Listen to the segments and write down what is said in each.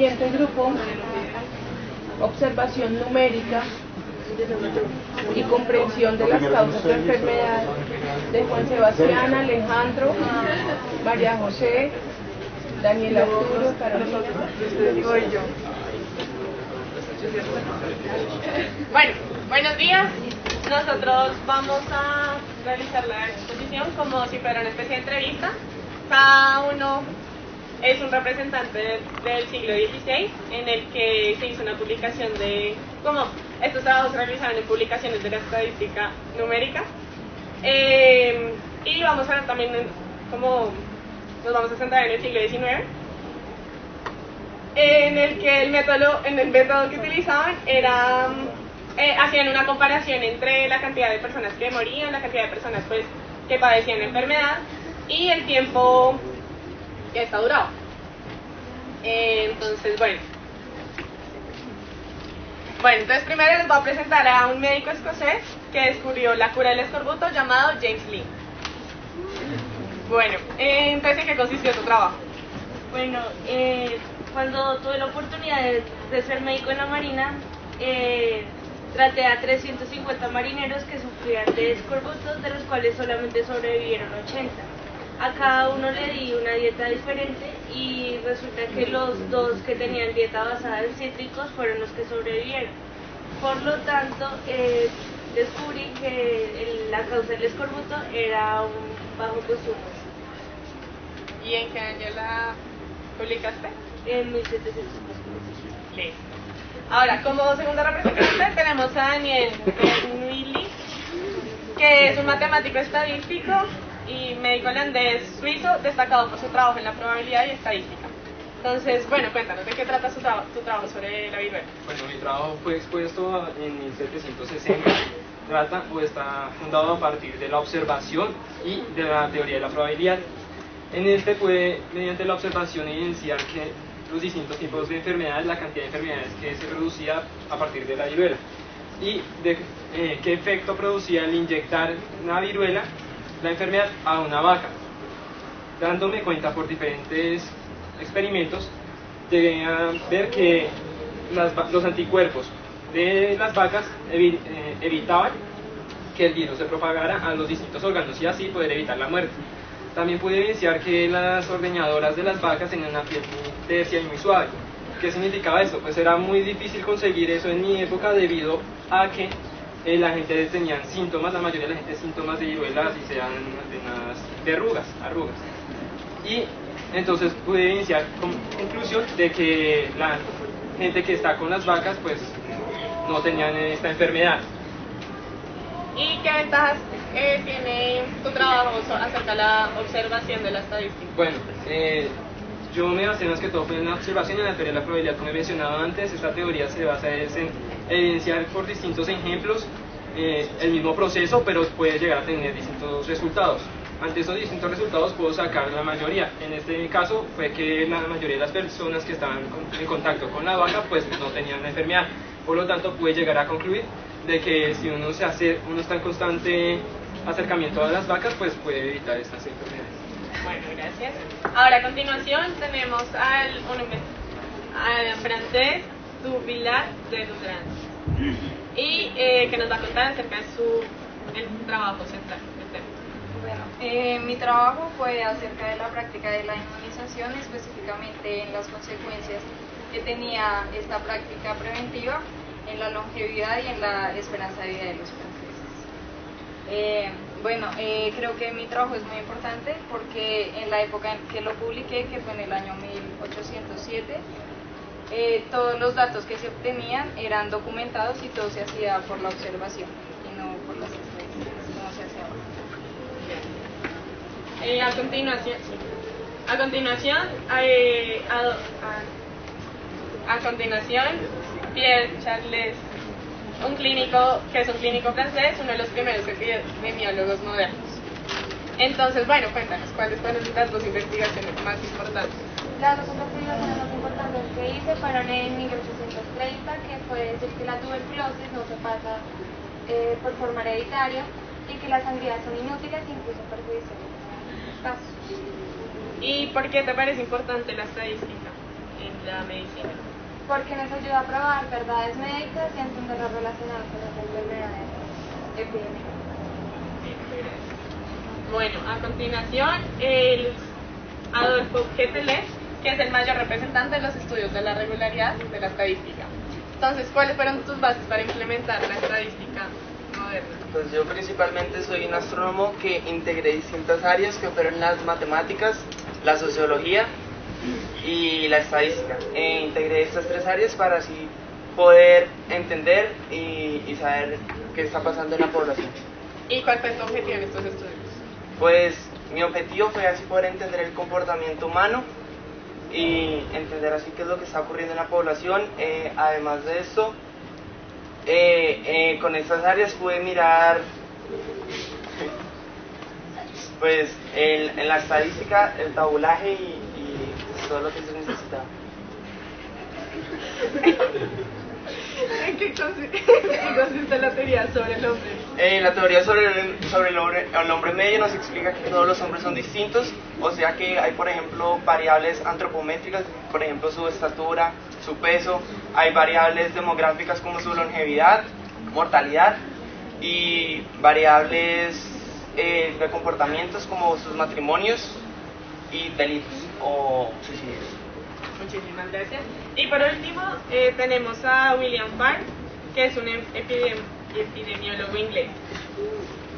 siguiente grupo, observación numérica y comprensión de las causas de enfermedad, de Juan Sebastián, Alejandro, María José, Daniel Arturo, Carolina. Voy yo. Bueno, buenos días. Nosotros vamos a realizar la exposición como si fuera una especie de entrevista. Cada uno es un representante del siglo XVI, en el que se hizo una publicación de cómo estos trabajos se realizaron en publicaciones de la estadística numérica. Y vamos a ver también cómo nos vamos a centrar en el siglo XIX, en el que el método que utilizaban era hacían una comparación entre la cantidad de personas que morían, la cantidad de personas pues que padecían la enfermedad y el tiempo que esta duraba. Entonces, bueno, entonces primero les voy a presentar a un médico escocés que descubrió la cura del escorbuto llamado James Lind. Bueno, entonces, ¿en qué consistió su trabajo? Bueno, cuando tuve la oportunidad de ser médico en la Marina, traté a 350 marineros que sufrían de escorbutos, de los cuales solamente sobrevivieron 80. A cada uno le di una dieta diferente y resulta que los dos que tenían dieta basada en cítricos fueron los que sobrevivieron. Por lo tanto, descubrí que la causa del escorbuto era un bajo consumo. ¿Y en qué año la publicaste? En 1700. Listo. Ahora, como segunda representante tenemos a Daniel Bernoulli, que es un matemático estadístico y médico holandés suizo destacado por su trabajo en la probabilidad y estadística. Entonces, bueno, cuéntanos, ¿de qué trata tu trabajo sobre la viruela? Bueno, mi trabajo fue expuesto en 1760. Trata o está fundado a partir de la observación y de la teoría de la probabilidad. En este puede, mediante la observación, evidenciar que los distintos tipos de enfermedades, la cantidad de enfermedades que se producía a partir de la viruela y de qué efecto producía el inyectar una viruela, la enfermedad, a una vaca. Dándome cuenta por diferentes experimentos, llegué a ver que los anticuerpos de las vacas evitaban que el virus se propagara a los distintos órganos y así poder evitar la muerte. También pude evidenciar que las ordeñadoras de las vacas tenían una piel muy tersa y muy suave. ¿Qué significaba esto? Pues era muy difícil conseguir eso en mi época debido a que la gente tenía síntomas, la mayoría de la gente síntomas de viruela, así sean de arrugas. Y entonces pude evidenciar con conclusión de que la gente que está con las vacas pues no tenían esta enfermedad. ¿Y qué ventajas tiene tu trabajo acerca de la observación de la estadística? Bueno, yo me basé más que todo en la observación y en la teoría de la probabilidad, como he mencionado antes. Esta teoría se basa en evidenciar por distintos ejemplos el mismo proceso, pero puede llegar a tener distintos resultados. Ante esos distintos resultados puedo sacar la mayoría. En este caso fue que la mayoría de las personas que estaban en contacto con la vaca pues no tenían la enfermedad. Por lo tanto pude llegar a concluir de que si uno está en constante acercamiento a las vacas, pues puede evitar estas enfermedades. Bueno, gracias. Ahora a continuación tenemos al francés Duvillard de Dudran y que nos va a contar acerca de el trabajo central del tema. Bueno, mi trabajo fue acerca de la práctica de la inmunización, específicamente en las consecuencias que tenía esta práctica preventiva en la longevidad y en la esperanza de vida de los franceses. Creo que mi trabajo es muy importante porque en la época en que lo publiqué, que fue en el año 1807, todos los datos que se obtenían eran documentados y todo se hacía por la observación y no por las estadísticas, como se hace A continuación, Pierre Charles, un clínico que es un clínico francés, uno de los primeros epidemiólogos modernos. Entonces, bueno, cuéntanos, ¿cuáles fueron las dos investigaciones más importantes? Las dos investigaciones más importantes que hice fueron en 1830, que fue decir que la tuberculosis no se pasa por forma hereditaria y que las sangrías son inútiles e incluso perjudiciales en muchos casos. ¿Y por qué te parece importante la estadística? en la medicina? Porque nos ayuda a probar verdades médicas y a entender lo relacionado con las enfermedades epidémicas. Bueno, a continuación, el Adolfo Quetelet, que es el mayor representante de los estudios de la regularidad de la estadística. Entonces, ¿cuáles fueron tus bases para implementar la estadística moderna? Pues yo principalmente soy un astrónomo que integré distintas áreas que fueron las matemáticas, la sociología y la estadística. Integré estas tres áreas para así poder entender y saber qué está pasando en la población. ¿Y cuál fue tu objetivo en estos estudios? Pues mi objetivo fue así poder entender el comportamiento humano y entender así qué es lo que está ocurriendo en la población. Además de esto, con estas áreas pude mirar pues en la estadística, el tabulaje y todo lo que se necesitaba. ¿En qué consiste la teoría sobre el hombre? La teoría sobre el hombre medio nos explica que todos los hombres son distintos, o sea que hay, por ejemplo, variables antropométricas, por ejemplo, su estatura, su peso, hay variables demográficas como su longevidad, mortalidad, y variables de comportamientos como sus matrimonios y delitos o suicidios. Muchísimas gracias. Y por último, tenemos a William Farr, que es un epidemiólogo inglés.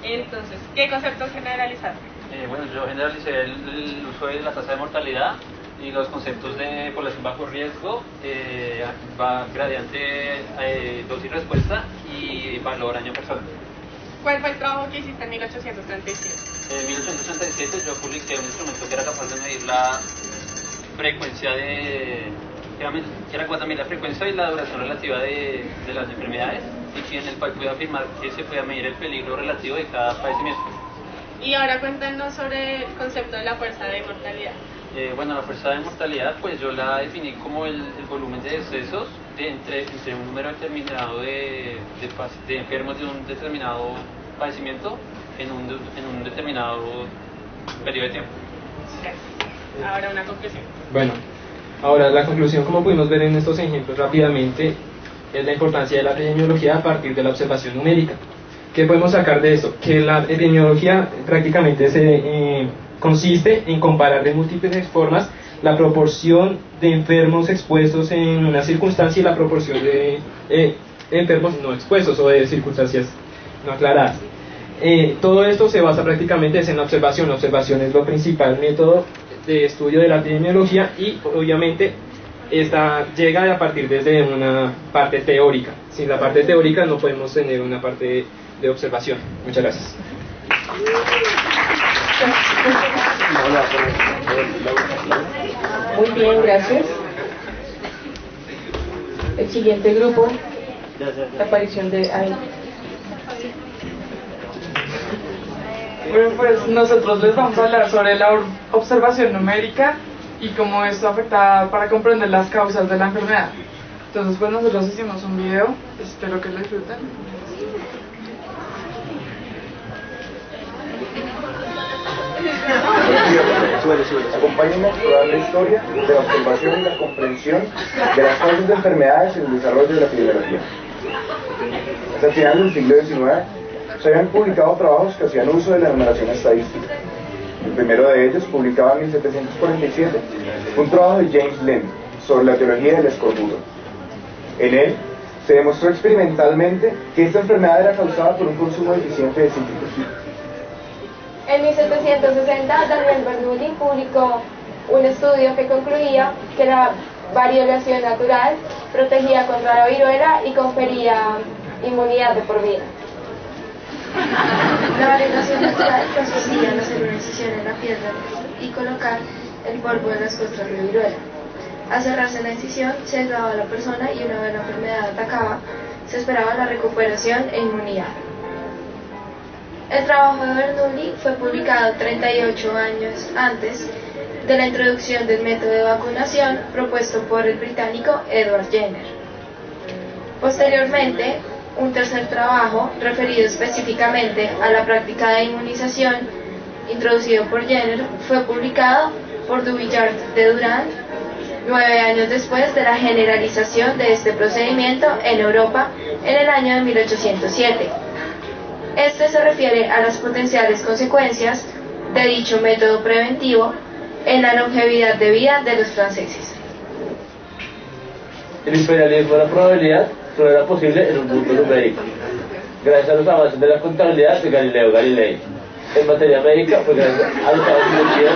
Entonces, ¿qué conceptos generalizaste? Bueno, yo generalicé el uso de la tasa de mortalidad y los conceptos de población bajo riesgo, gradiente, dosis respuesta y valor año personal. ¿Cuál fue el trabajo que hiciste en 1837? En 1837 yo publiqué un instrumento que era capaz de medir la frecuencia que era capaz de medir la frecuencia y la duración relativa de las enfermedades, y en el cual pude afirmar que se podía medir el peligro relativo de cada padecimiento. Y ahora cuéntanos sobre el concepto de la fuerza de mortalidad. Bueno, la fuerza de mortalidad pues yo la definí como el volumen de decesos entre un número determinado de enfermos de un determinado padecimiento en un determinado periodo de tiempo. Gracias. Ahora una conclusión. Bueno, ahora la conclusión, como pudimos ver en estos ejemplos rápidamente, es la importancia de la epidemiología a partir de la observación numérica. ¿Qué podemos sacar de esto? Que la epidemiología prácticamente consiste en comparar de múltiples formas la proporción de enfermos expuestos en una circunstancia y la proporción de enfermos no expuestos o de circunstancias no aclaradas. Todo esto se basa prácticamente en la observación. La observación es lo principal método de estudio de la epidemiología y obviamente esta llega a partir desde una parte teórica. Sin la parte teórica no podemos tener una parte de observación. Muchas gracias. Muy bien, gracias. El siguiente grupo, la aparición de... Bueno, pues nosotros les vamos a hablar sobre la observación numérica y cómo esto afecta para comprender las causas de la enfermedad. Entonces, pues nosotros hicimos un video, espero que lo disfruten. Acompáñenme a explorar la historia de la observación y la comprensión de las causas de enfermedades en el desarrollo de la epidemiología. Hasta el final del siglo XIX se habían publicado trabajos que hacían uso de la numeración estadística. El primero de ellos, publicado en 1747, fue un trabajo de James Lind sobre la etiología del escorbuto. En él se demostró experimentalmente que esta enfermedad era causada por un consumo deficiente de cítricos. En 1760, Daniel Bernoulli publicó un estudio que concluía que la variolación natural protegía contra la viruela y confería inmunidad de por vida. La variolación natural consistía en hacer una incisión en la piel y colocar el polvo de las costras de viruela. Al cerrarse la incisión, se aislaba a la persona y una vez la enfermedad atacaba, se esperaba la recuperación e inmunidad. El trabajo de Bernoulli fue publicado 38 años antes de la introducción del método de vacunación propuesto por el británico Edward Jenner. Posteriormente, un tercer trabajo, referido específicamente a la práctica de inmunización, introducido por Jenner, fue publicado por Duvillard de Durand 9 años después de la generalización de este procedimiento en Europa en el año de 1807. Este se refiere a las potenciales consecuencias de dicho método preventivo en la longevidad de vida de los franceses. El imperialismo de la probabilidad solo era posible en un mundo numérico, gracias a los avances de la contabilidad de Galileo Galilei. En materia médica fue gracias a los avances de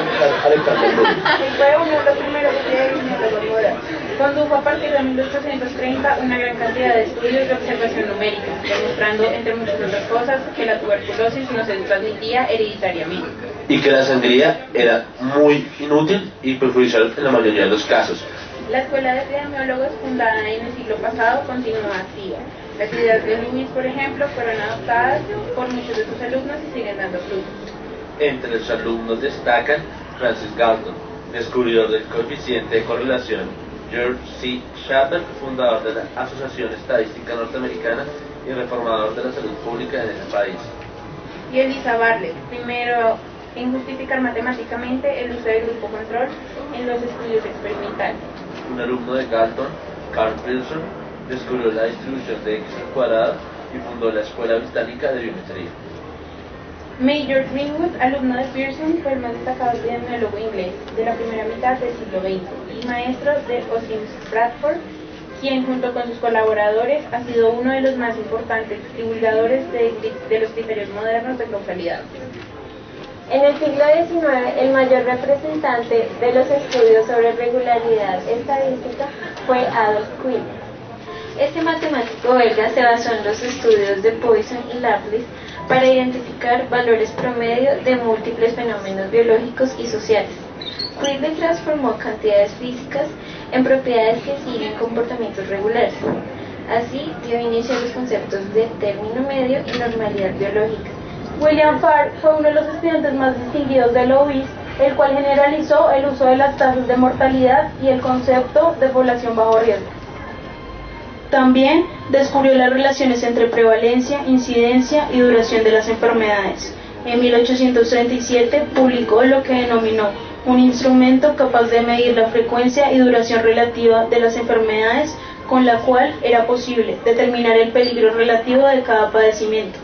Alexander Fleming. Fue uno de los primeros científicos modernos. Condujo a partir de 1830 una gran cantidad de estudios de observación numérica, demostrando, entre muchas otras cosas, que la tuberculosis no se transmitía hereditariamente. Y que la sangría era muy inútil y perjudicial en la mayoría de los casos. La escuela de epidemiólogos, fundada en el siglo pasado, continúa activa. Las ideas de Lewis, por ejemplo, fueron adoptadas por muchos de sus alumnos y siguen dando frutos. Entre los alumnos destacan Francis Galton, descubridor del coeficiente de correlación, George C. Schaper, fundador de la Asociación Estadística Norteamericana y reformador de la salud pública en ese país. Y Elisa Bartlett, primero en justificar matemáticamente el uso del grupo control en los estudios experimentales. Un alumno de Galton, Carl Pearson, descubrió la distribución de x al cuadrado y fundó la Escuela Británica de Biometría. Major Greenwood, alumno de Pearson, fue el más destacado epidemiólogo inglés de la primera mitad del siglo XX y maestro de Osiris Bradford, quien junto con sus colaboradores ha sido uno de los más importantes divulgadores de los criterios modernos de causalidad. En el siglo XIX, el mayor representante de los estudios sobre regularidad estadística fue Adolf Quinn. Este matemático belga se basó en los estudios de Poisson y Laplace para identificar valores promedio de múltiples fenómenos biológicos y sociales. Quinn transformó cantidades físicas en propiedades que siguen comportamientos regulares. Así dio inicio a los conceptos de término medio y normalidad biológica. William Farr fue uno de los estudiantes más distinguidos de Lewis, el cual generalizó el uso de las tasas de mortalidad y el concepto de población bajo riesgo. También descubrió las relaciones entre prevalencia, incidencia y duración de las enfermedades. En 1837 publicó lo que denominó un instrumento capaz de medir la frecuencia y duración relativa de las enfermedades, con la cual era posible determinar el peligro relativo de cada padecimiento.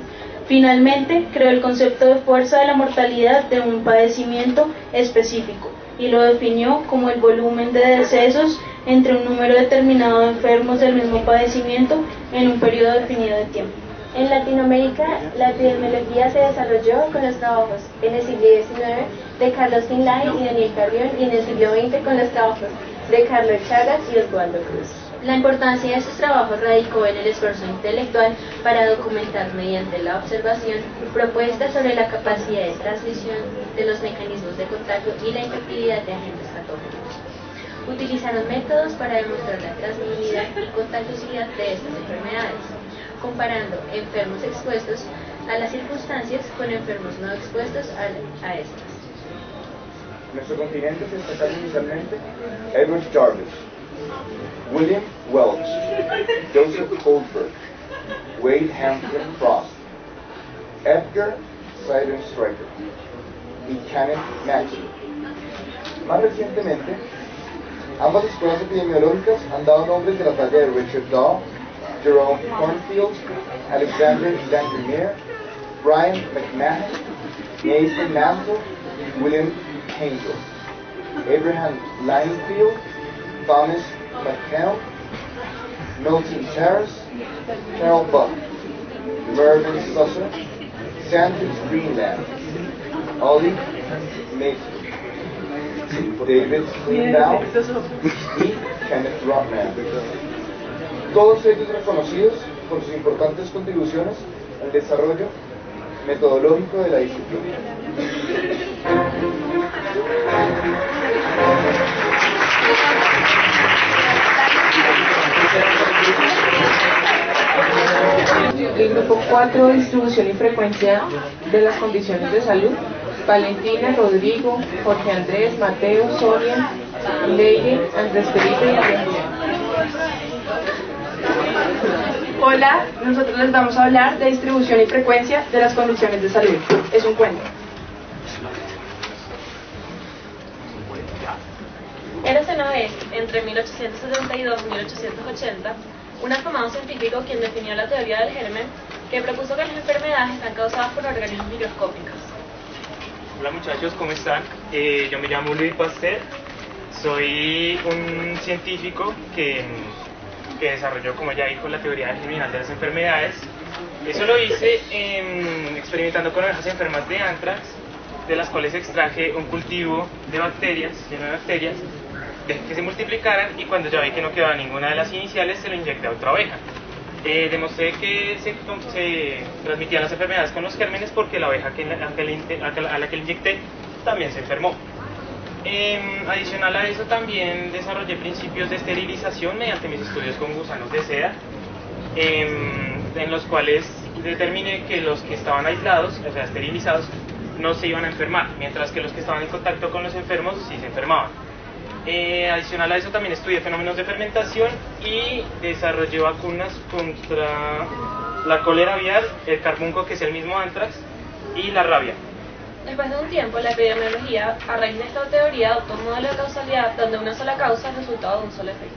Finalmente, creó el concepto de fuerza de la mortalidad de un padecimiento específico y lo definió como el volumen de decesos entre un número determinado de enfermos del mismo padecimiento en un periodo definido de tiempo. En Latinoamérica, la epidemiología se desarrolló con los trabajos en el siglo XIX de Carlos Finlay y Daniel Carrión, y en el siglo XX con los trabajos de Carlos Chagas y Osvaldo Cruz. La importancia de estos trabajos radicó en el esfuerzo intelectual para documentar mediante la observación propuestas sobre la capacidad de transmisión de los mecanismos de contagio y la efectividad de agentes patógenos. Utilizaron métodos para demostrar la transmisibilidad y contagiosidad de estas enfermedades, comparando enfermos expuestos a las circunstancias con enfermos no expuestos a estas. En nuestro continente se destacaron inicialmente Edward Jarvis, William Welch, Joseph Goldberg, Wade Hampton Frost, Edgar Seidenstreicher y Kenneth Maxwell. Más recientemente, ambas escuelas epidemiológicas han dado nombres de la talla de Richard Dahl, Jerome Cornfield, Alexander Landry-Meer, Brian McMahon, Nathan Mansell, William Hansel, Abraham Linefield, Thomas McNeil, Milton Terrace, Carol Buck, Mervyn Susser, Sanders Greenland, Ollie Mason, David Greenbaum y Kenneth Rothman. Todos ellos reconocidos por sus importantes contribuciones al desarrollo metodológico de la disciplina. El grupo 4, distribución y frecuencia de las condiciones de salud: Valentina, Rodrigo, Jorge Andrés, Mateo, Sonia, Leire, Andrés Felipe y Andrés. Hola, nosotros les vamos a hablar de distribución y frecuencia de las condiciones de salud. Es un cuento. Érase una vez, entre 1872 y 1880, un afamado científico quien definió la teoría del germen, que propuso que las enfermedades están causadas por organismos microscópicos. Hola muchachos, ¿cómo están? Yo me llamo Louis Pasteur, soy un científico que desarrolló, como ya dijo, la teoría germinal de las enfermedades. Eso lo hice experimentando con ovejas enfermas de anthrax, de las cuales extraje un cultivo de bacterias, lleno de bacterias, dejé que se multiplicaran y cuando ya vi que no quedaba ninguna de las iniciales, se lo inyecté a otra oveja. Demostré que se transmitían las enfermedades con los gérmenes porque la oveja a la que le inyecté también se enfermó. Adicional a eso también desarrollé principios de esterilización mediante mis estudios con gusanos de seda, en los cuales determiné que los que estaban aislados, o sea esterilizados, no se iban a enfermar, mientras que los que estaban en contacto con los enfermos sí se enfermaban. Adicional a eso también estudié fenómenos de fermentación y desarrollé vacunas contra la cólera aviar, el carbunco, que es el mismo anthrax, y la rabia. Después de un tiempo, la epidemiología, a raíz de esta teoría, adoptó un modelo de causalidad donde una sola causa es resultado de un solo efecto.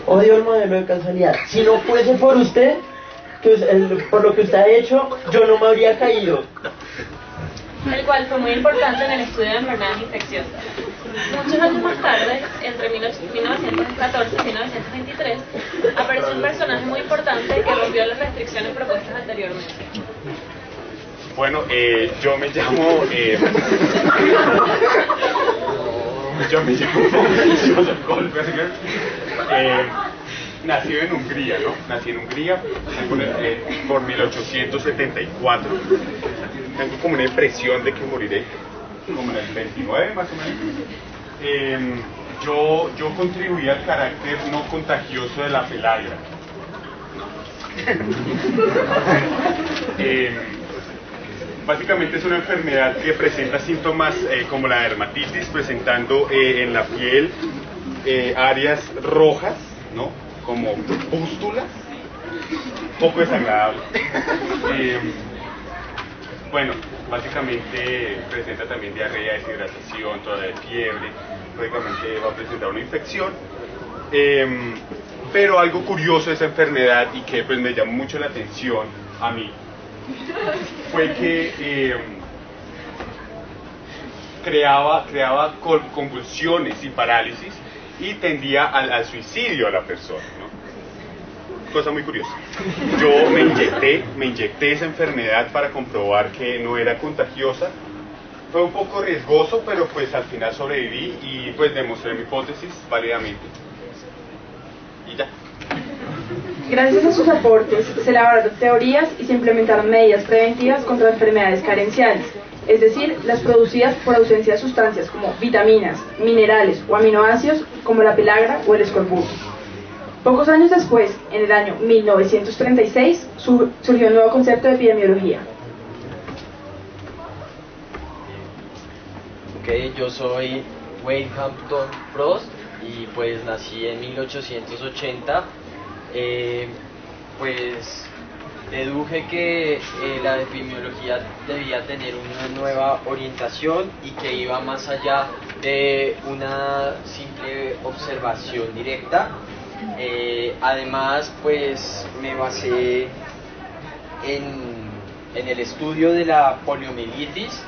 Odio el modelo de causalidad. Si no fuese por usted, por lo que usted ha hecho, yo no me habría caído. El cual fue muy importante en el estudio de enfermedades infecciosas. Muchos años más tarde, entre 1914 y 1923, apareció un personaje muy importante que rompió las restricciones propuestas anteriormente. Bueno, yo me llamo Joseph Goldberger. Nacido en Hungría, ¿no? Nací en Hungría por 1874. Tengo como una impresión de que moriré como en el 29 más o menos. Yo contribuí al carácter no contagioso de la pelagra. Básicamente es una enfermedad que presenta síntomas como la dermatitis, presentando en la piel áreas rojas, ¿no? Como pústulas, poco desagradable. Bueno, básicamente presenta también diarrea, deshidratación, toda de fiebre, prácticamente va a presentar una infección. Pero algo curioso de esa enfermedad y que pues me llamó mucho la atención a mí fue que creaba convulsiones y parálisis y tendía al suicidio a la persona, ¿no? Cosa muy curiosa. Yo me inyecté esa enfermedad para comprobar que no era contagiosa. Fue un poco riesgoso, pero pues al final sobreviví y pues demostré mi hipótesis válidamente. Y ya. Gracias a sus aportes, se elaboraron teorías y se implementaron medidas preventivas contra enfermedades carenciales, es decir, las producidas por ausencia de sustancias como vitaminas, minerales o aminoácidos como la pelagra o el escorbuto. Pocos años después, en el año 1936, surgió un nuevo concepto de epidemiología. Ok, yo soy Wayne Hampton Frost y pues nací en 1880. Pues deduje que la epidemiología debía tener una nueva orientación y que iba más allá de una simple observación directa. Además, pues me basé en el estudio de la poliomielitis,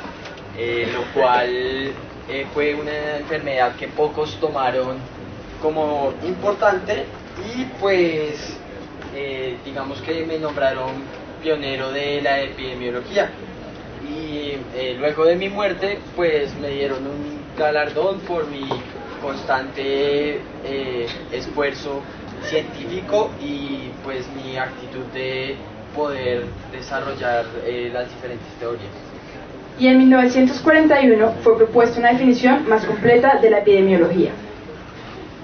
lo cual fue una enfermedad que pocos tomaron como importante y pues digamos que me nombraron pionero de la epidemiología y luego de mi muerte pues me dieron un galardón por mi constante esfuerzo científico y pues mi actitud de poder desarrollar las diferentes teorías. Y en 1941 fue propuesta una definición más completa de la epidemiología.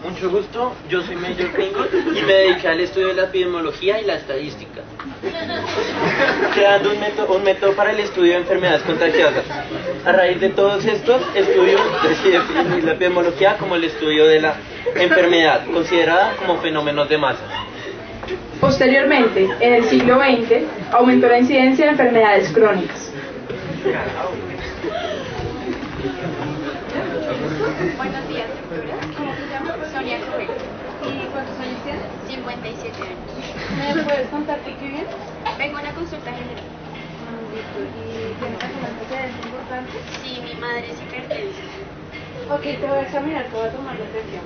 Mucho gusto, yo soy Major Pringle y me dediqué al estudio de la epidemiología y la estadística, creando un método para el estudio de enfermedades contagiosas. A raíz de todos estos estudios, decidí definir la epidemiología como el estudio de la enfermedad, considerada como fenómenos de masa. Posteriormente, en el siglo XX, aumentó la incidencia de enfermedades crónicas, Buenos días, doctora. ¿Cómo se llama? Sonia Correa. ¿Y cuántos años tienes? 57 años. ¿Me puedes contar qué vienes? Vengo a una consulta general. ¿Y tienes algún antecedente importante? Sí, mi madre es hipertensa. Ok, te voy a examinar, te voy a tomar la presión.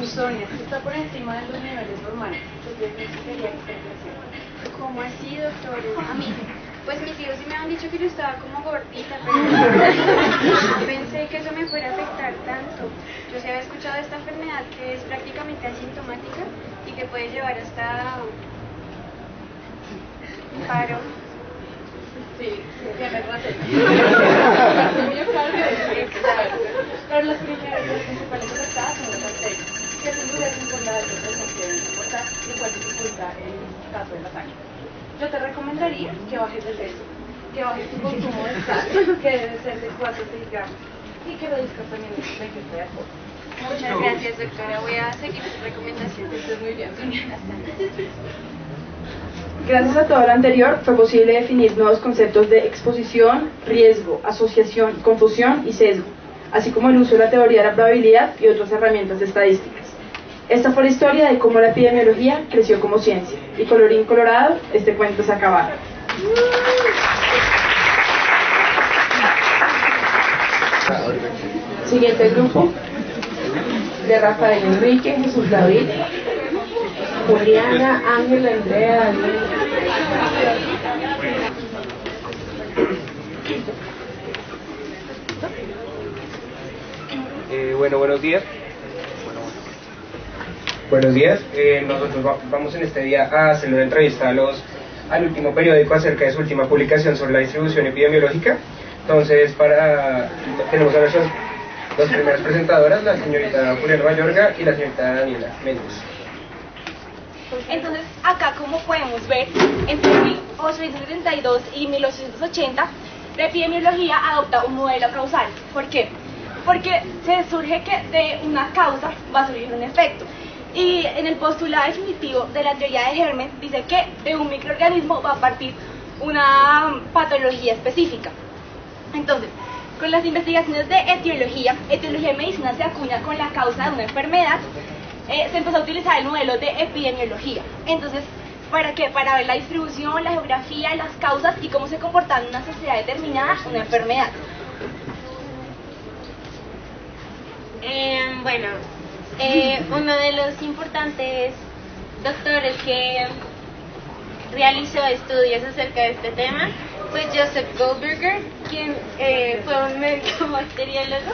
Sonia, está por encima de los niveles normales. Entonces necesitaría hipertensión. ¿Cómo así, doctor? A mí, pues mis hijos sí me han dicho que yo estaba como gordita, pero no pensé que eso me fuera a afectar tanto. Yo sí había escuchado de esta enfermedad que es prácticamente asintomática y que puede llevar hasta paro. Sí, tienes razón. Exacto. Pero las principales afectadas son las arterias, que se endurecen por la alta presión que deben soportar, lo cual dificulta el caso de la sangre. Yo te recomendaría que bajes de peso, que bajes tu consumo de sal, que debe ser de 4 a 6 gramos, y que reduzcas también el registro de alcohol. Muchas gracias, doctora. Voy a seguir sus recomendaciones. Estás muy bien, Sonia. Gracias a todo lo anterior, fue posible definir nuevos conceptos de exposición, riesgo, asociación, confusión y sesgo, así como el uso de la teoría de la probabilidad y otras herramientas estadísticas. Esta fue la historia de cómo la epidemiología creció como ciencia, y colorín colorado, este cuento se acababa. Siguiente grupo: de Rafael Enrique, Jesús David, Juliana, Ángela, Andrea, Daniel. Bueno, buenos días. Buenos días. Nosotros vamos en este día a hacer una entrevista al último periódico acerca de su última publicación sobre la distribución epidemiológica. Entonces, tenemos a nuestras dos primeras presentadoras, la señorita Juliana Mayorga y la señorita Daniela Méndez. Entonces, acá como podemos ver, entre 1872 y 1880, la epidemiología adopta un modelo causal. ¿Por qué? Porque se surge que de una causa va a surgir un efecto. Y en el postulado definitivo de la teoría de germen dice que de un microorganismo va a partir una patología específica. Entonces, con las investigaciones de etiología y medicina se acuña con la causa de una enfermedad, se empezó a utilizar el modelo de epidemiología. Entonces, ¿para qué? Para ver la distribución, la geografía, las causas y cómo se comporta en una sociedad determinada una enfermedad. Uno de los importantes doctores que realizó estudios acerca de este tema fue Joseph Goldberger, quien fue un médico bacteriólogo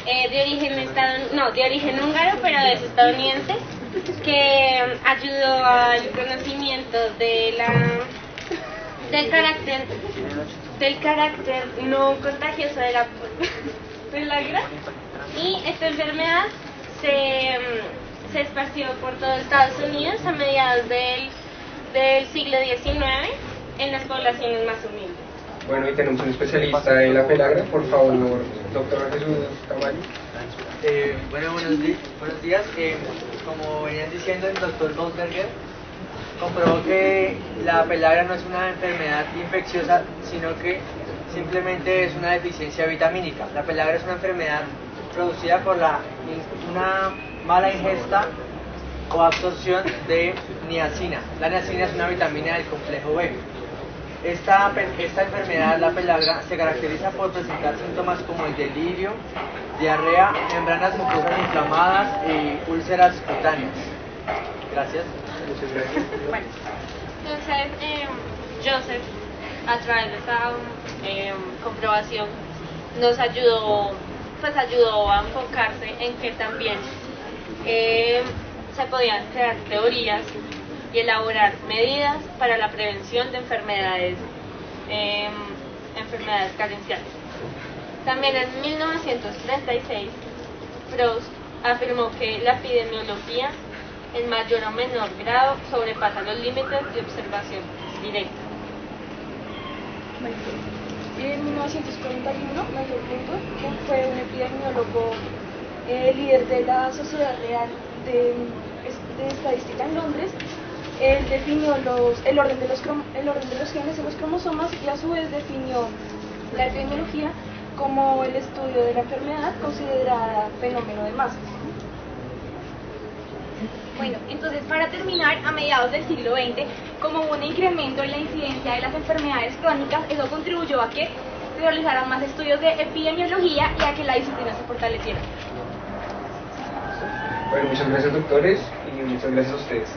de origen húngaro, pero es estadounidense, que ayudó al conocimiento del carácter no contagioso de la pellagra. Y esta enfermedad se esparció por todo Estados Unidos a mediados del siglo XIX en las poblaciones más humildes. Bueno, y tenemos un especialista en la pellagra, por favor, doctor Jesús Tamayo. Buenos días. Como venían diciendo, el doctor Goldberger comprobó que la pellagra no es una enfermedad infecciosa, sino que simplemente es una deficiencia vitamínica. La pellagra es una enfermedad producida por una mala ingesta o absorción de niacina. La niacina es una vitamina del complejo B. Esta enfermedad, la pellagra, se caracteriza por presentar síntomas como el delirio, diarrea, membranas mucosas inflamadas y úlceras cutáneas. Gracias. Muchas gracias. Bueno, entonces Joseph, a través de esta comprobación, nos ayudó a enfocarse en que también se podían crear teorías y elaborar medidas para la prevención de enfermedades carenciales. También en 1936, Proust afirmó que la epidemiología en mayor o menor grado sobrepasa los límites de observación directa. En 1941, Michael Bloomberg, quien fue un epidemiólogo líder de la Sociedad Real de Estadística en Londres, él definió el orden de los genes en los cromosomas y a su vez definió la epidemiología como el estudio de la enfermedad considerada fenómeno de masas. Bueno, entonces para terminar, a mediados del siglo XX, como hubo un incremento en la incidencia de las enfermedades crónicas, eso contribuyó a que se realizaran más estudios de epidemiología y a que la disciplina se fortaleciera. Bueno, muchas gracias doctores y muchas gracias a ustedes.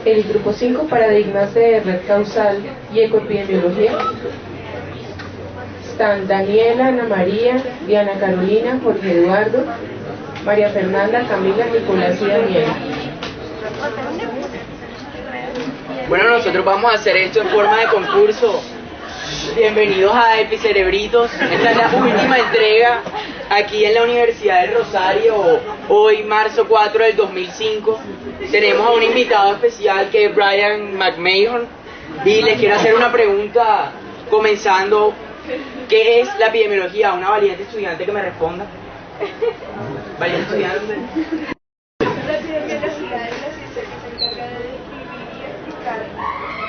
El grupo 5, paradigmas de red causal y ecoepidemiología. Están Daniela, Ana María, Diana Carolina, Jorge Eduardo, María Fernanda, Camila, Nicolás y Daniel. Bueno, nosotros vamos a hacer esto en forma de concurso. Bienvenidos a Epicerebritos. Esta es la última entrega aquí en la Universidad de Rosario, hoy marzo 4 del 2005. Tenemos a un invitado especial que es Brian McMahon y les quiero hacer una pregunta comenzando. ¿Qué es la epidemiología? Una valiente estudiante que me responda. Valiente estudiante. La epidemiología es la ciencia que se encarga de describir y explicar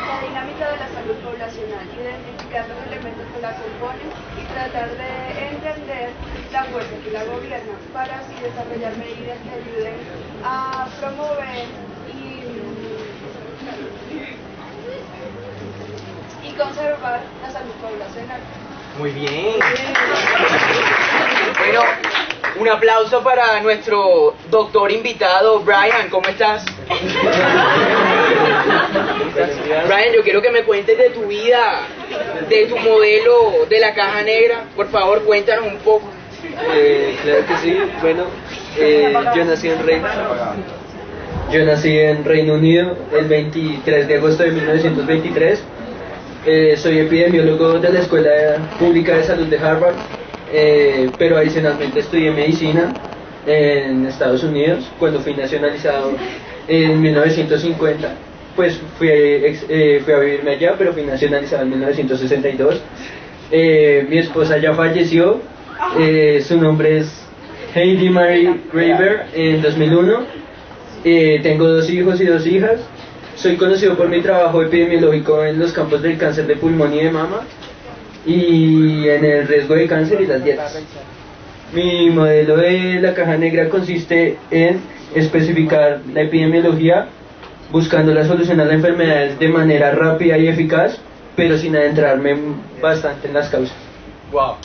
la dinámica de la salud poblacional, identificar los elementos que la componen y tratar de entender la fuerza que la gobierna para así desarrollar medidas que ayuden a promover y conservar la salud poblacional. Muy bien. Bueno, un aplauso para nuestro doctor invitado, Brian. ¿Cómo estás? Brian, yo quiero que me cuentes de tu vida, de tu modelo de la caja negra. Por favor, cuéntanos un poco. Claro que sí. Bueno, yo nací en Reino Unido el 23 de agosto de 1923. Soy epidemiólogo de la Escuela Pública de Salud de Harvard, pero adicionalmente estudié medicina en Estados Unidos. Cuando fui nacionalizado en 1950, pues fui a vivirme allá, pero fui nacionalizado en 1962. Mi esposa ya falleció, su nombre es Heidi Marie Graeber, en 2001. Tengo 2 hijos y 2 hijas. Soy conocido por mi trabajo epidemiológico en los campos del cáncer de pulmón y de mama y en el riesgo de cáncer y las dietas. Mi modelo de la caja negra consiste en especificar la epidemiología buscando la solución a las enfermedades de manera rápida y eficaz, pero sin adentrarme bastante en las causas. Wow.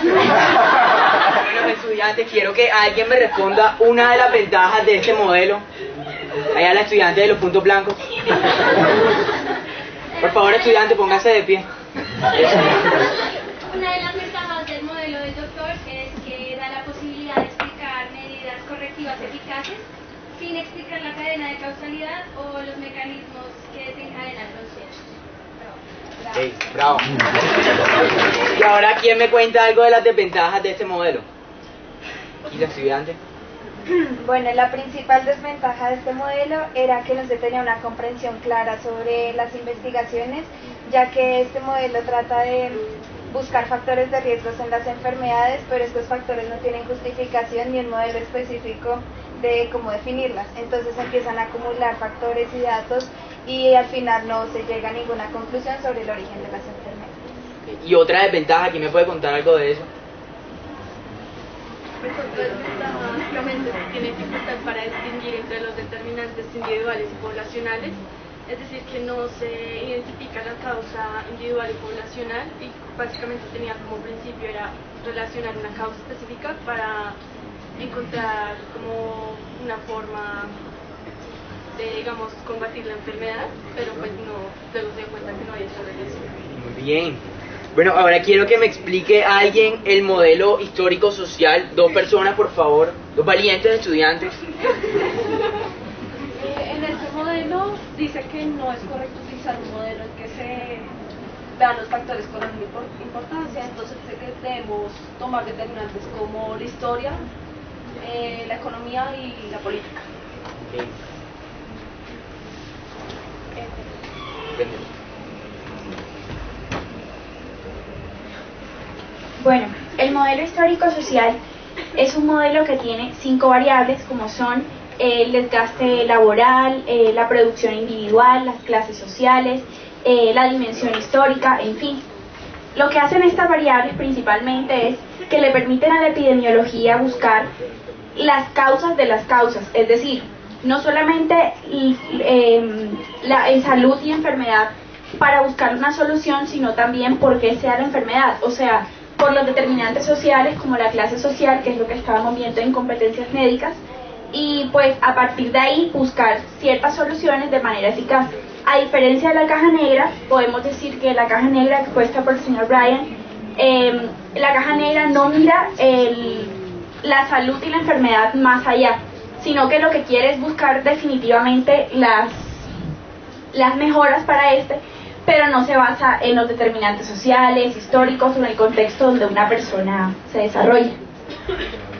Bueno, estudiantes, quiero que alguien me responda una de las ventajas de este modelo. Allá la estudiante de los puntos blancos. Por favor, estudiante, póngase de pie. Una de las ventajas del modelo del doctor es que da la posibilidad de explicar medidas correctivas eficaces sin explicar la cadena de causalidad o los mecanismos que desencadenan los hechos. Hey, bravo. Y ahora, ¿quién me cuenta algo de las desventajas de este modelo? ¿Y la estudiante? Bueno, la principal desventaja de este modelo era que no se tenía una comprensión clara sobre las investigaciones, ya que este modelo trata de buscar factores de riesgos en las enfermedades, pero estos factores no tienen justificación ni un modelo específico de cómo definirlas. Entonces empiezan a acumular factores y datos y al final no se llega a ninguna conclusión sobre el origen de las enfermedades. Y otra desventaja, ¿quién me puede contar algo de eso? Básicamente tiene dificultad para distinguir entre los determinantes individuales y poblacionales, es decir, que no se identifica la causa individual y poblacional y básicamente tenía como principio era relacionar una causa específica para encontrar como una forma de, digamos, combatir la enfermedad, pero pues no, luego se dio cuenta que no había esa relación. Muy bien. Bueno, ahora quiero que me explique a alguien el modelo histórico-social. 2 personas, por favor. 2 valientes estudiantes. En este modelo dice que no es correcto utilizar un modelo en que se vean los factores con la misma importancia, entonces dice que debemos tomar determinantes como la historia, la economía y la política. Okay. Bueno, el modelo histórico-social es un modelo que tiene 5 variables, como son el desgaste laboral, la producción individual, las clases sociales, la dimensión histórica, en fin. Lo que hacen estas variables principalmente es que le permiten a la epidemiología buscar las causas de las causas, es decir, no solamente en salud y enfermedad para buscar una solución, sino también por qué sea la enfermedad, o sea, por los determinantes sociales como la clase social, que es lo que estábamos viendo en competencias médicas, y pues a partir de ahí buscar ciertas soluciones de manera eficaz. A diferencia de la caja negra, podemos decir que la caja negra expuesta por el señor Bryan, la caja negra no mira la salud y la enfermedad más allá, sino que lo que quiere es buscar definitivamente las mejoras para pero no se basa en los determinantes sociales, históricos o en el contexto donde una persona se desarrolla.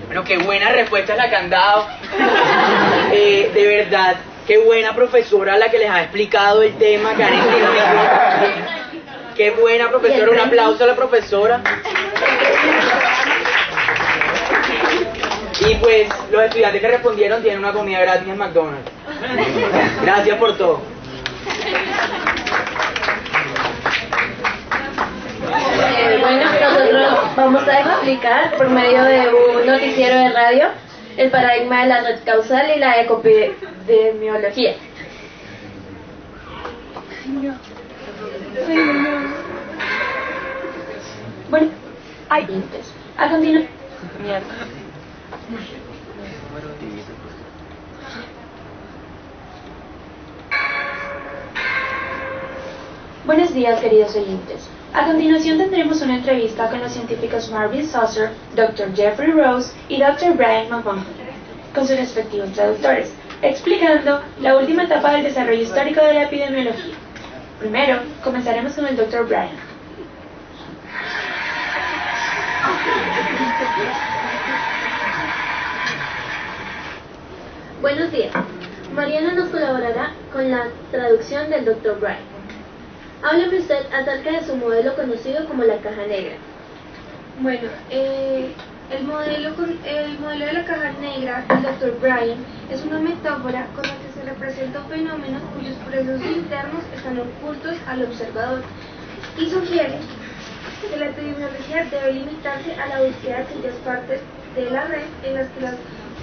Bueno, qué buena respuesta la que han dado. De verdad, qué buena profesora la que les ha explicado el tema, que han entendido. Qué buena profesora, un aplauso a la profesora. Y pues los estudiantes que respondieron tienen una comida gratis en McDonald's. Gracias por todo. Bueno, nosotros vamos a explicar por medio de un noticiero de radio el paradigma de la red causal y la epidemiología. Bueno, a continuación. Buenos días, queridos oyentes. A continuación tendremos una entrevista con los científicos Marvin Saucer, Dr. Jeffrey Rose y Dr. Brian McMahon, con sus respectivos traductores, explicando la última etapa del desarrollo histórico de la epidemiología. Primero, comenzaremos con el Dr. Brian. Buenos días. Mariana nos colaborará con la traducción del Dr. Brian. Hábleme usted acerca de su modelo conocido como la caja negra. Bueno, el modelo de la caja negra del Dr. Bryan es una metáfora con la que se representan fenómenos cuyos procesos internos están ocultos al observador y sugiere que la epidemiología debe limitarse a la búsqueda de aquellas partes de la red en las que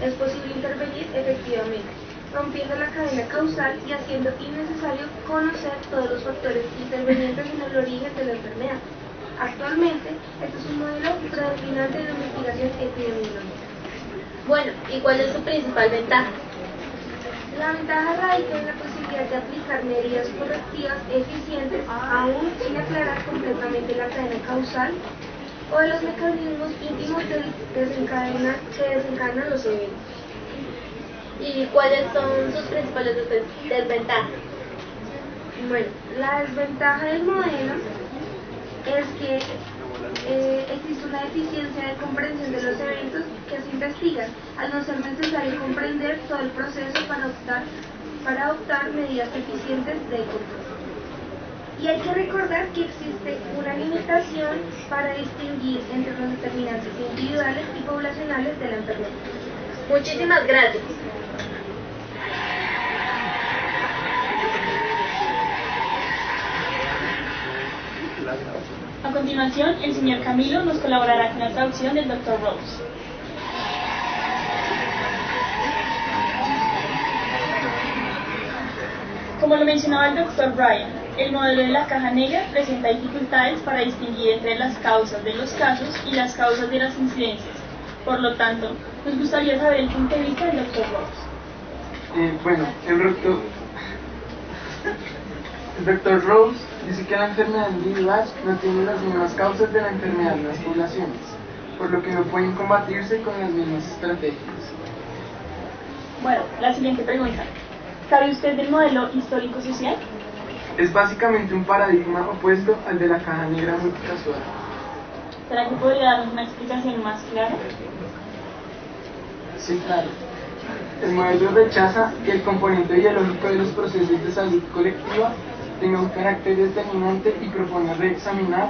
es posible intervenir efectivamente, rompiendo la cadena causal y haciendo innecesario conocer todos los factores intervenientes en el origen de la enfermedad. Actualmente, este es un modelo predominante de la investigación epidemiológica. Bueno, ¿y cuál es su principal ventaja? La ventaja radica en la posibilidad de aplicar medidas correctivas eficientes, aún sin aclarar completamente la cadena causal o de los mecanismos íntimos que desencadenan los eventos. ¿Y cuáles son sus principales desventajas? Bueno, la desventaja del modelo es que existe una deficiencia de comprensión de los eventos que se investigan, al no ser necesario comprender todo el proceso para adoptar medidas eficientes de control. Y hay que recordar que existe una limitación para distinguir entre los determinantes individuales y poblacionales de la enfermedad. Muchísimas gracias. A continuación, el señor Camilo nos colaborará con la traducción del Dr. Rose. Como lo mencionaba el Dr. Bryan, el modelo de la caja negra presenta dificultades para distinguir entre las causas de los casos y las causas de las incidencias. Por lo tanto, nos gustaría saber el punto de vista del Dr. Rose. Bueno, el Dr. Rose dice que la enfermedad individual no tiene las mismas causas de la enfermedad en las poblaciones, por lo que no pueden combatirse con las mismas estrategias. Bueno, la siguiente pregunta. ¿Sabe usted del modelo histórico-social? Es básicamente un paradigma opuesto al de la caja negra multicasual. ¿Será que podría darnos una explicación más clara? Sí, claro. El modelo rechaza que el componente biológico de los procesos de salud colectiva tenga un carácter determinante y propone reexaminar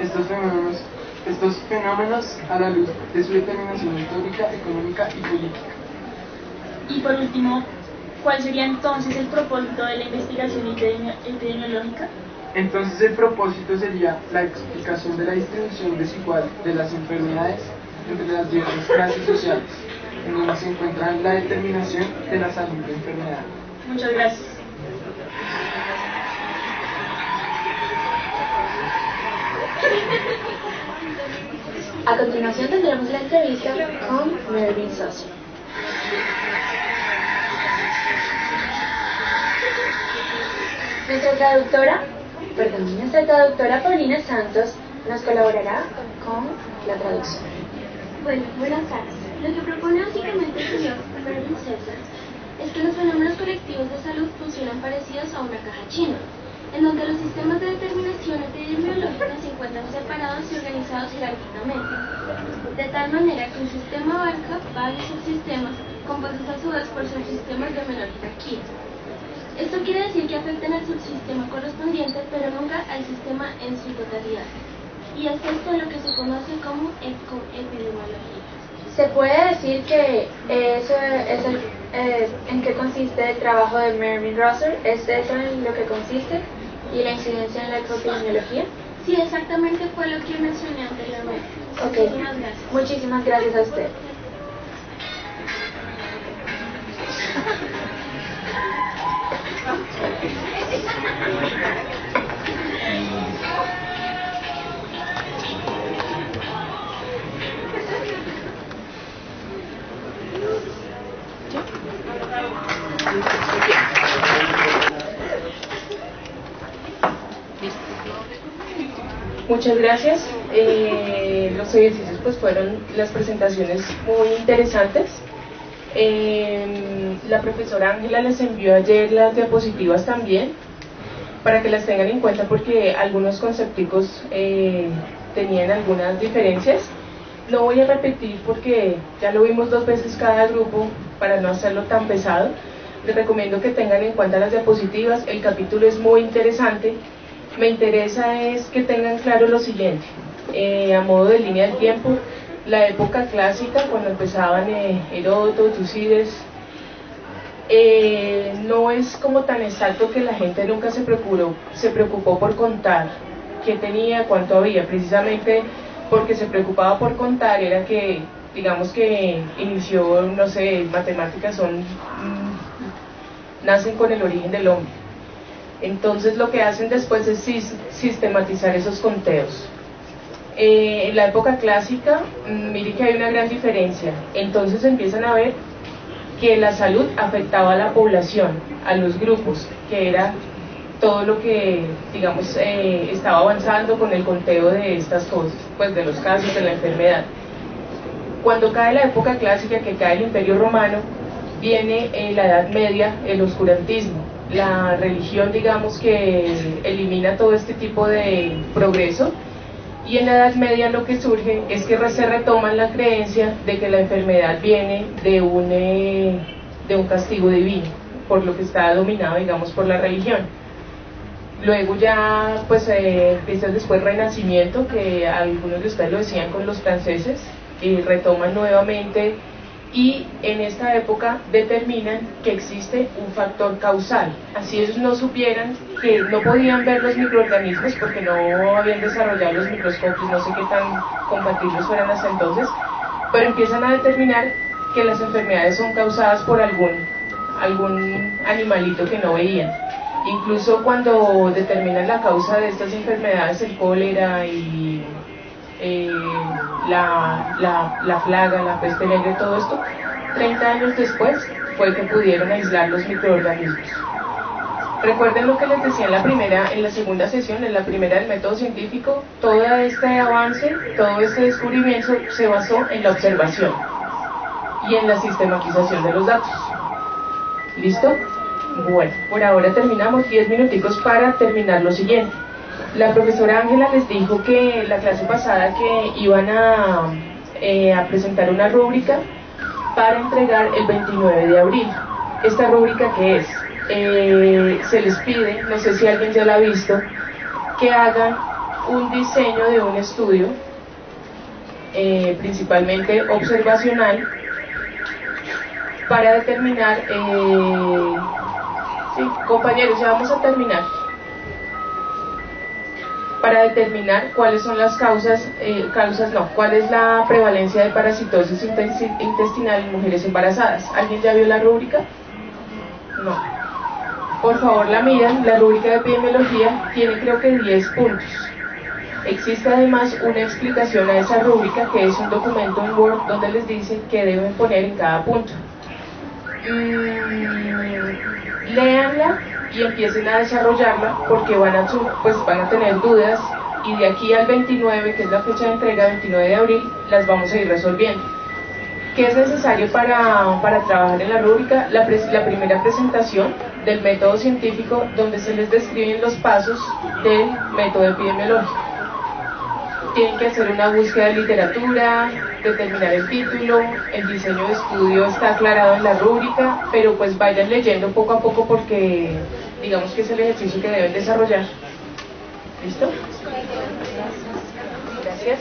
estos fenómenos estos fenómenos a la luz de su determinación histórica, económica y política. Y por último, ¿cuál sería entonces el propósito de la investigación epidemiológica? Entonces el propósito sería la explicación de la distribución desigual de las enfermedades entre las diversas clases sociales, en donde se encuentra la determinación de la salud de enfermedad. Muchas gracias. A continuación tendremos la entrevista con Mervyn Saucer. Nuestra traductora Paulina Santos nos colaborará con la traducción. Bueno, buenas tardes. Lo que propone básicamente el señor Mervyn Saucer es que los fenómenos colectivos de salud funcionan parecidos a una caja china, en donde los sistemas de determinación epidemiológica se encuentran separados y organizados jerárquicamente, de tal manera que un sistema abarca varios subsistemas compuestos a su vez por subsistemas de menor jerarquía. Esto quiere decir que afectan al subsistema correspondiente, pero nunca al sistema en su totalidad. Y es esto lo que se conoce como epidemiología. ¿Se puede decir que eso es en qué consiste el trabajo de Mervyn Saucer? ¿Es eso en lo que consiste? ¿Y la incidencia en la epidemiología? Sí, exactamente fue lo que mencioné anteriormente. Okay. Muchísimas gracias. Muchísimas gracias a usted. Muchas gracias. Los ejercicios pues fueron las presentaciones muy interesantes. La profesora Ángela les envió ayer las diapositivas también para que las tengan en cuenta porque algunos concepticos tenían algunas diferencias. No voy a repetir porque ya lo vimos 2 veces cada grupo para no hacerlo tan pesado. Les recomiendo que tengan en cuenta las diapositivas. El capítulo es muy interesante. Me interesa es que tengan claro lo siguiente, a modo de línea del tiempo, la época clásica, cuando empezaban Heródoto, Tucídides, no es como tan exacto que la gente nunca se preocupó por contar qué tenía, cuánto había, precisamente porque se preocupaba por contar era que, digamos que inició, no sé, matemáticas nacen con el origen del hombre. Entonces lo que hacen después es sistematizar esos conteos. En la época clásica, mire que hay una gran diferencia. Entonces empiezan a ver que la salud afectaba a la población, a los grupos, que era todo lo que, digamos, estaba avanzando con el conteo de estas cosas, pues de los casos de la enfermedad. Cuando cae la época clásica, que cae el Imperio Romano, viene la Edad Media, el oscurantismo, la religión, digamos, que elimina todo este tipo de progreso, y en la Edad Media lo que surge es que se retoma la creencia de que la enfermedad viene de un castigo divino, por lo que está dominado, digamos, por la religión. Luego ya, pues, empieza después Renacimiento, que algunos de ustedes lo decían con los franceses, y retoman nuevamente, y en esta época determinan que existe un factor causal. Así ellos no supieran, que no podían ver los microorganismos porque no habían desarrollado los microscopios, no sé qué tan compatibles fueran hasta entonces, pero empiezan a determinar que las enfermedades son causadas por algún animalito que no veían. Incluso cuando determinan la causa de estas enfermedades, el cólera y la plaga, la peste negra y todo esto, 30 años después fue que pudieron aislar los microorganismos. Recuerden lo que les decía en la segunda sesión, en la primera del método científico, todo este avance, todo este descubrimiento se basó en la observación y en la sistematización de los datos. ¿Listo? Bueno, por ahora terminamos, 10 minuticos para terminar lo siguiente. La profesora Ángela les dijo que la clase pasada que iban a presentar una rúbrica para entregar el 29 de abril. ¿Esta rúbrica qué es? Se les pide, no sé si alguien ya la ha visto, que hagan un diseño de un estudio principalmente observacional, para determinar, sí, compañeros, ya vamos a terminar, para determinar cuáles son las cuál es la prevalencia de parasitosis intestinal en mujeres embarazadas. ¿Alguien ya vio la rúbrica? No. Por favor la miran, la rúbrica de epidemiología tiene creo que 10 puntos. Existe además una explicación a esa rúbrica, que es un documento en Word donde les dice qué deben poner en cada punto. Léanla y empiecen a desarrollarla, porque van a tener dudas, y de aquí al 29, que es la fecha de entrega, 29 de abril, las vamos a ir resolviendo. ¿Qué es necesario para trabajar en la rúbrica? La primera presentación del método científico, donde se les describen los pasos del método epidemiológico. Tienen que hacer una búsqueda de literatura, determinar el título, el diseño de estudio está aclarado en la rúbrica, pero pues vayan leyendo poco a poco, porque digamos que es el ejercicio que deben desarrollar. ¿Listo? Gracias.